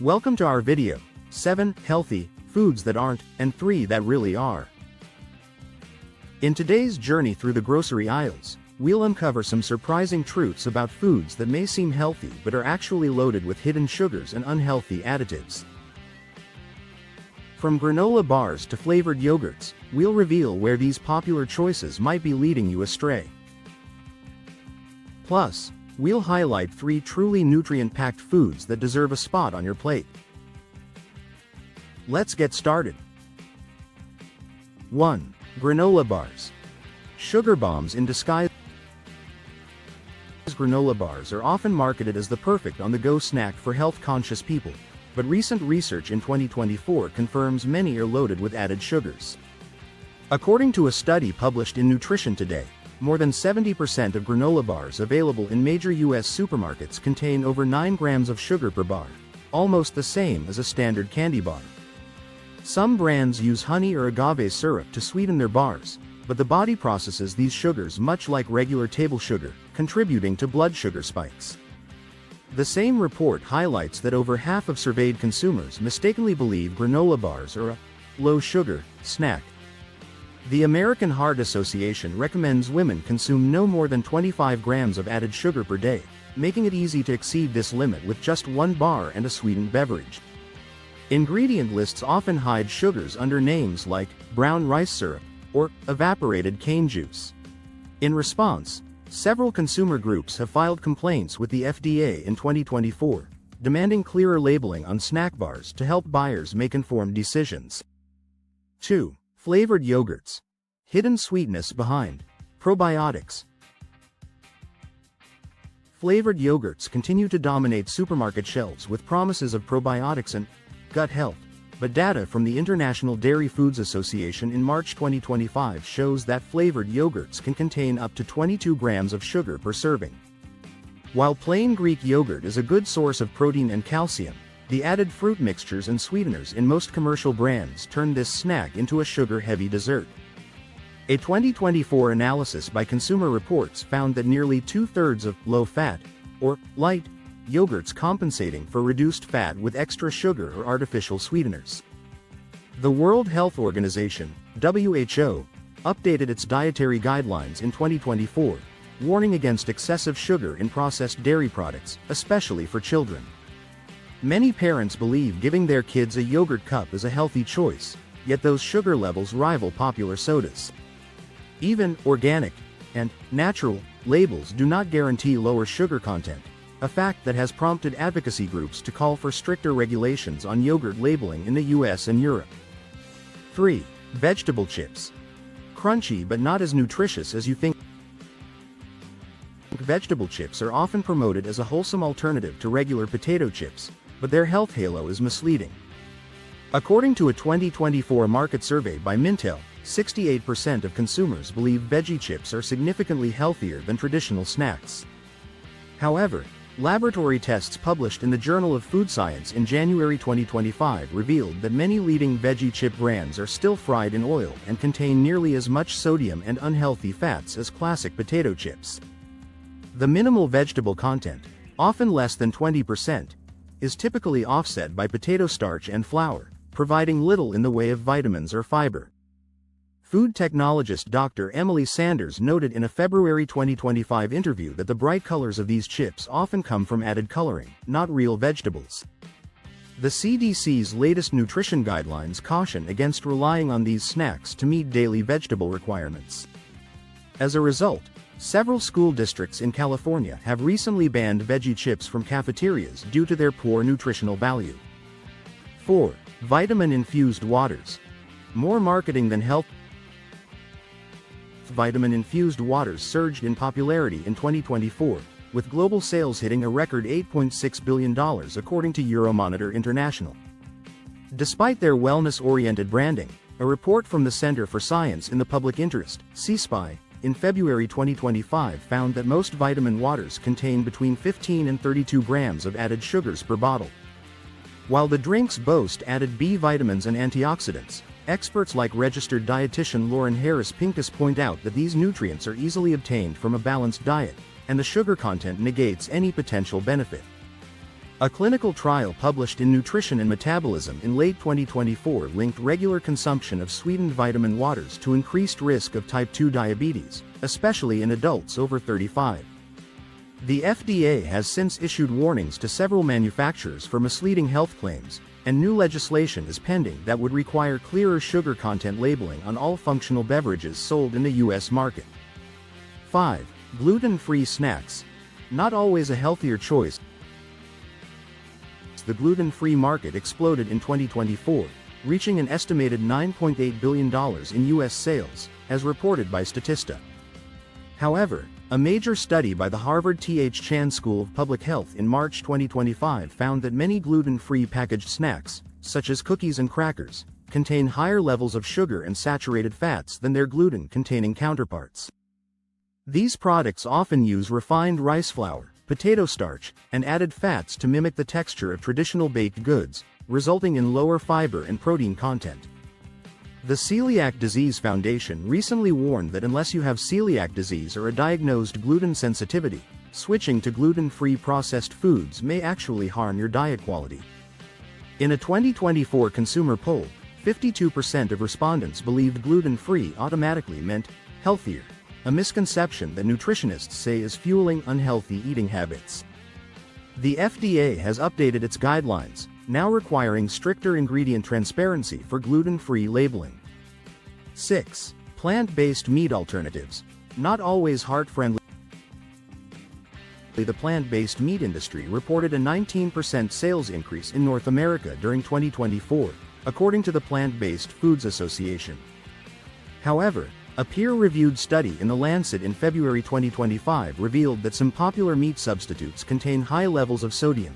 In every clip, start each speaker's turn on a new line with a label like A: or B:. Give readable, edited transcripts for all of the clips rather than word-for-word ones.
A: Welcome to our video, 7 healthy foods that aren't, and 3 that really are. In today's journey through the grocery aisles, we'll uncover some surprising truths about foods that may seem healthy but are actually loaded with hidden sugars and unhealthy additives. From granola bars to flavored yogurts, we'll reveal where these popular choices might be leading you astray. Plus, we'll highlight 3 truly nutrient-packed foods that deserve a spot on your plate. Let's get started. 1. Granola bars. Sugar bombs in disguise. Granola bars are often marketed as the perfect on-the-go snack for health-conscious people, but recent research in 2024 confirms many are loaded with added sugars. According to a study published in Nutrition Today, more than 70% of granola bars available in major U.S. supermarkets contain over 9 grams of sugar per bar, almost the same as a standard candy bar. Some brands use honey or agave syrup to sweeten their bars, but the body processes these sugars much like regular table sugar, contributing to blood sugar spikes. The same report highlights that over half of surveyed consumers mistakenly believe granola bars are a low-sugar snack. The American Heart Association recommends women consume no more than 25 grams of added sugar per day, making it easy to exceed this limit with just 1 bar and a sweetened beverage. Ingredient lists often hide sugars under names like brown rice syrup or evaporated cane juice. In response, several consumer groups have filed complaints with the FDA in 2024, demanding clearer labeling on snack bars to help buyers make informed decisions. 2. Flavored yogurts. Hidden sweetness behind probiotics. Flavored yogurts continue to dominate supermarket shelves with promises of probiotics and gut health, but data from the International Dairy Foods Association in March 2025 shows that flavored yogurts can contain up to 22 grams of sugar per serving. While plain Greek yogurt is a good source of protein and calcium, the added fruit mixtures and sweeteners in most commercial brands turn this snack into a sugar-heavy dessert. A 2024 analysis by Consumer Reports found that nearly 2/3 of low-fat, or light, yogurts compensating for reduced fat with extra sugar or artificial sweeteners. The World Health Organization, WHO, updated its dietary guidelines in 2024, warning against excessive sugar in processed dairy products, especially for children. Many parents believe giving their kids a yogurt cup is a healthy choice, yet those sugar levels rival popular sodas. Even organic and natural labels do not guarantee lower sugar content, a fact that has prompted advocacy groups to call for stricter regulations on yogurt labeling in the US and Europe. 3. Vegetable chips. Crunchy but not as nutritious as you think. Vegetable chips are often promoted as a wholesome alternative to regular potato chips, but their health halo is misleading. According to a 2024 market survey by Mintel, 68% of consumers believe veggie chips are significantly healthier than traditional snacks. However, laboratory tests published in the Journal of Food Science in January 2025 revealed that many leading veggie chip brands are still fried in oil and contain nearly as much sodium and unhealthy fats as classic potato chips. The minimal vegetable content, often less than 20%, is typically offset by potato starch and flour, providing little in the way of vitamins or fiber. Food technologist Dr. Emily Sanders noted in a February 2025 interview that the bright colors of these chips often come from added coloring, not real vegetables. The CDC's latest nutrition guidelines caution against relying on these snacks to meet daily vegetable requirements. As a result, several school districts in California have recently banned veggie chips from cafeterias due to their poor nutritional value. 4. Vitamin-infused waters. More marketing than health. Vitamin-infused waters surged in popularity in 2024, with global sales hitting a record $8.6 billion according to Euromonitor International. Despite their wellness-oriented branding, a report from the Center for Science in the Public Interest, CSPI, in February 2025 found that most vitamin waters contain between 15 and 32 grams of added sugars per bottle. While the drinks boast added B vitamins and antioxidants, experts like registered dietitian Lauren Harris Pincus point out that these nutrients are easily obtained from a balanced diet, and the sugar content negates any potential benefit. A clinical trial published in Nutrition and Metabolism in late 2024 linked regular consumption of sweetened vitamin waters to increased risk of type 2 diabetes, especially in adults over 35. The FDA has since issued warnings to several manufacturers for misleading health claims, and new legislation is pending that would require clearer sugar content labeling on all functional beverages sold in the U.S. market. 5. Gluten-free snacks. Not always a healthier choice. The gluten-free market exploded in 2024, reaching an estimated $9.8 billion in U.S. sales, as reported by Statista. However, a major study by the Harvard T.H. Chan School of Public Health in March 2025 found that many gluten-free packaged snacks, such as cookies and crackers, contain higher levels of sugar and saturated fats than their gluten-containing counterparts. These products often use refined rice flour, potato starch, and added fats to mimic the texture of traditional baked goods, resulting in lower fiber and protein content. The Celiac Disease Foundation recently warned that unless you have celiac disease or a diagnosed gluten sensitivity, switching to gluten-free processed foods may actually harm your diet quality. In a 2024 consumer poll, 52% of respondents believed gluten-free automatically meant healthier, a misconception that nutritionists say is fueling unhealthy eating habits. The FDA has updated its guidelines, now requiring stricter ingredient transparency for gluten-free labeling. 6. Plant-based meat alternatives. Not always heart-friendly. The plant-based meat industry reported a 19% sales increase in North America during 2024, according to the Plant-Based Foods Association. However, a peer-reviewed study in The Lancet in February 2025 revealed that some popular meat substitutes contain high levels of sodium,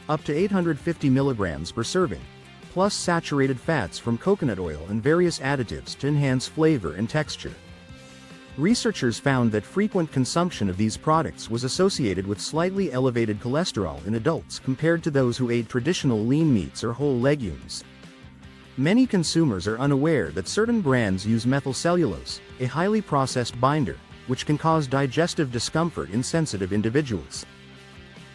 A: up to 850 milligrams per serving, plus saturated fats from coconut oil and various additives to enhance flavor and texture. Researchers found that frequent consumption of these products was associated with slightly elevated cholesterol in adults compared to those who ate traditional lean meats or whole legumes. Many consumers are unaware that certain brands use methylcellulose, a highly processed binder, which can cause digestive discomfort in sensitive individuals.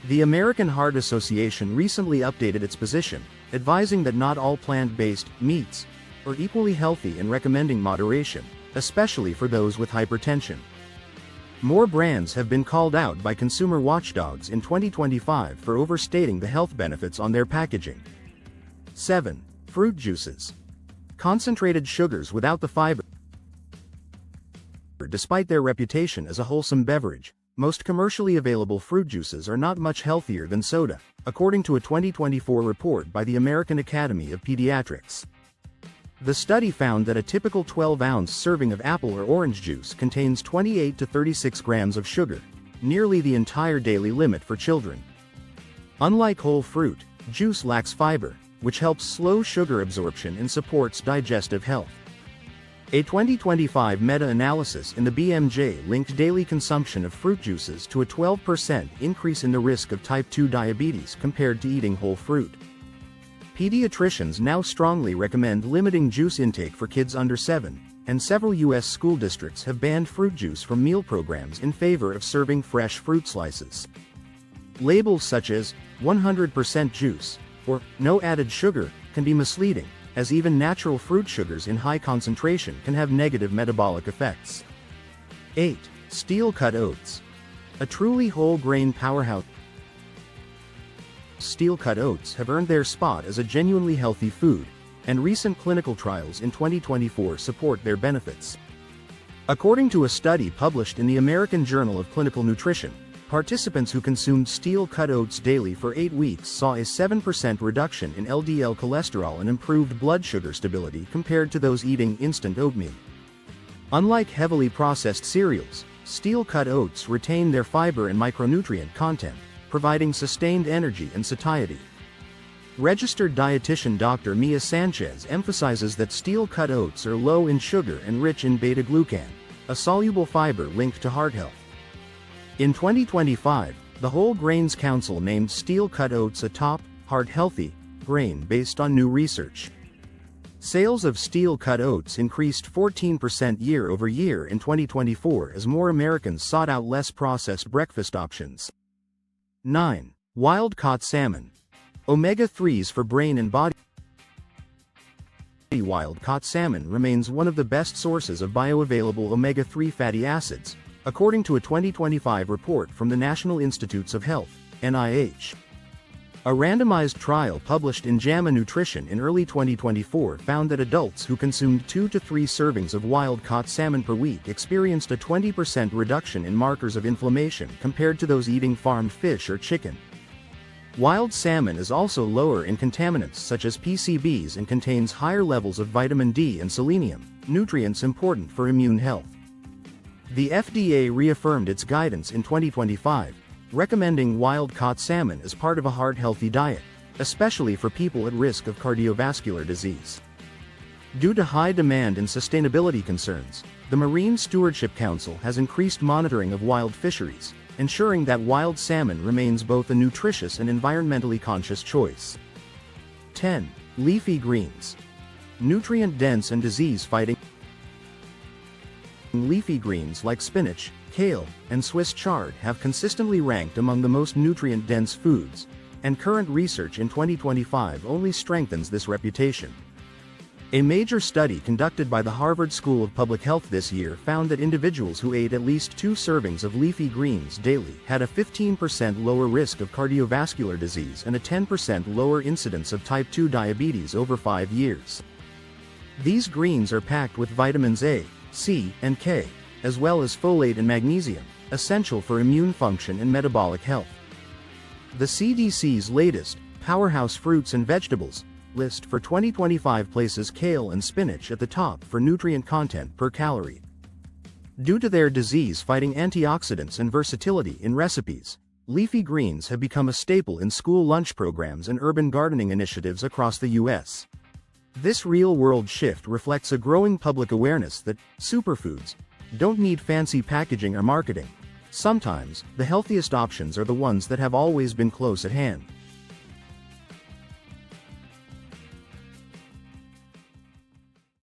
A: The American Heart Association recently updated its position, advising that not all plant-based meats are equally healthy and recommending moderation, especially for those with hypertension. More brands have been called out by consumer watchdogs in 2025 for overstating the health benefits on their packaging. 7. Fruit juices. Concentrated sugars without the fiber. Despite their reputation as a wholesome beverage, most commercially available fruit juices are not much healthier than soda, according to a 2024 report by the American Academy of Pediatrics. The study found that a typical 12-ounce serving of apple or orange juice contains 28 to 36 grams of sugar, nearly the entire daily limit for children. Unlike whole fruit, juice lacks fiber, which helps slow sugar absorption and supports digestive health. A 2025 meta-analysis in the BMJ linked daily consumption of fruit juices to a 12% increase in the risk of type 2 diabetes compared to eating whole fruit. Pediatricians now strongly recommend limiting juice intake for kids under 7, and several U.S. school districts have banned fruit juice from meal programs in favor of serving fresh fruit slices. Labels such as 100% juice or no added sugar can be misleading, as even natural fruit sugars in high concentration can have negative metabolic effects. 8. Steel-cut oats. A truly whole-grain powerhouse. Steel-cut oats have earned their spot as a genuinely healthy food, and recent clinical trials in 2024 support their benefits. According to a study published in the American Journal of Clinical Nutrition, participants who consumed steel-cut oats daily for 8 weeks saw a 7% reduction in LDL cholesterol and improved blood sugar stability compared to those eating instant oatmeal. Unlike heavily processed cereals, steel-cut oats retain their fiber and micronutrient content, providing sustained energy and satiety. Registered dietitian Dr. Mia Sanchez emphasizes that steel-cut oats are low in sugar and rich in beta-glucan, a soluble fiber linked to heart health. In 2025, the Whole Grains Council named steel-cut oats a top, heart-healthy grain based on new research. Sales of steel-cut oats increased 14% year-over-year in 2024 as more Americans sought out less processed breakfast options. 9. Wild-caught salmon. Omega-3s for brain and body. Wild-caught salmon remains one of the best sources of bioavailable omega-3 fatty acids, according to a 2025 report from the National Institutes of Health, NIH. A randomized trial published in JAMA Nutrition in early 2024 found that adults who consumed 2 to 3 servings of wild-caught salmon per week experienced a 20% reduction in markers of inflammation compared to those eating farmed fish or chicken. Wild salmon is also lower in contaminants such as PCBs and contains higher levels of vitamin D and selenium, nutrients important for immune health. The FDA reaffirmed its guidance in 2025, recommending wild-caught salmon as part of a heart-healthy diet, especially for people at risk of cardiovascular disease. Due to high demand and sustainability concerns, the Marine Stewardship Council has increased monitoring of wild fisheries, ensuring that wild salmon remains both a nutritious and environmentally conscious choice. 10. Leafy greens. Nutrient-dense and disease-fighting. Leafy greens like spinach, kale, and Swiss chard have consistently ranked among the most nutrient-dense foods, and current research in 2025 only strengthens this reputation. A major study conducted by the Harvard School of Public Health this year found that individuals who ate at least 2 servings of leafy greens daily had a 15% lower risk of cardiovascular disease and a 10% lower incidence of type 2 diabetes over 5 years. These greens are packed with vitamins A, C, and K, as well as folate and magnesium, essential for immune function and metabolic health. The CDC's latest, Powerhouse Fruits and Vegetables, list for 2025 places kale and spinach at the top for nutrient content per calorie. Due to their disease-fighting antioxidants and versatility in recipes, leafy greens have become a staple in school lunch programs and urban gardening initiatives across the U.S. This real-world shift reflects a growing public awareness that superfoods don't need fancy packaging or marketing. Sometimes, the healthiest options are the ones that have always been close at hand.